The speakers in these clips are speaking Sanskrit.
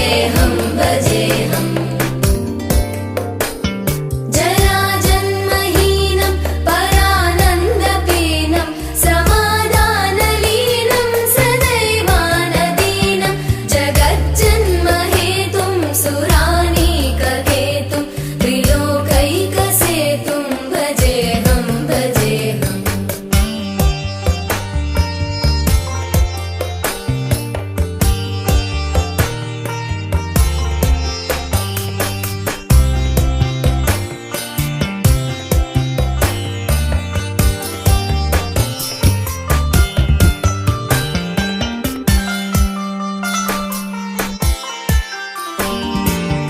भजेऽहं भजेऽहम् जराजन्महीनं परानन्दपीनं समाधानलीनं सदैवानदीनं जगज्जन्महेतुं सुरानीककेतुं त्रिलोकैकसेतुं भजेऽहं भजेऽहम्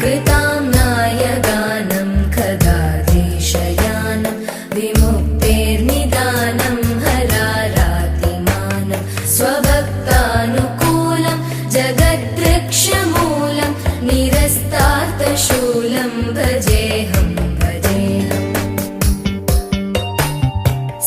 कृताम्नाय गानं खगाधीशयानं विमुक्तेर्निदानं हरारातिमानं स्वभक्तानुकूलं जगद्वृक्षमूलं निरस्तार्थशूलं भजेऽहं भजेऽहम्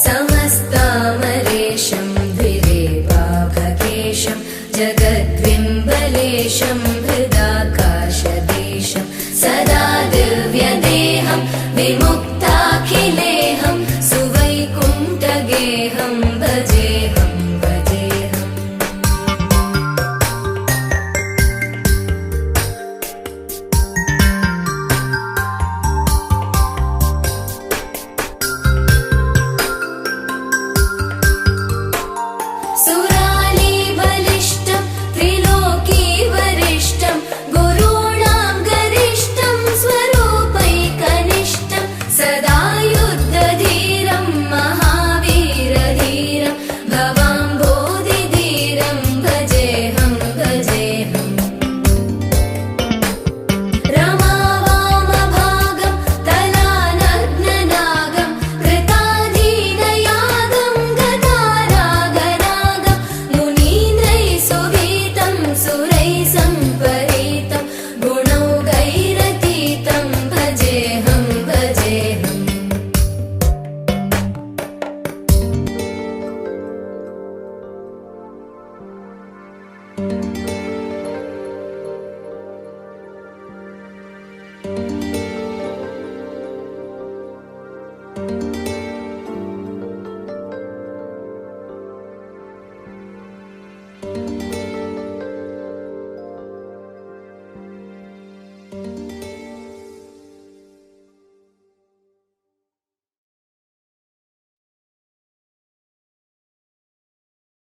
समस्तामरेशं द्विरेवाभकेशं जगद्विम्बलेशं हृदाकाशदेशं सदा दिव्यदेहं विमुक्ताखिलेहं सुवैकुण्ठगेहं भजेऽहं भजेऽहम् सुरालीबलिष्ठं त्रिलोकीवरिष्ठं गुरूणां गरिष्ठं स्वरूपैकनिष्ठं सदा युद्धधीरं महावीरधीरं भवाम्भोधिधीरं भजेऽहं भजेऽहम् रमावामभागं तलानग्ननागं कृताधीनयागं गतारागरागं मुनीन्द्रैः सुवीतं सुरैः सम्परीतं गुणौघैरतीतं भजेऽहं भजेऽहम्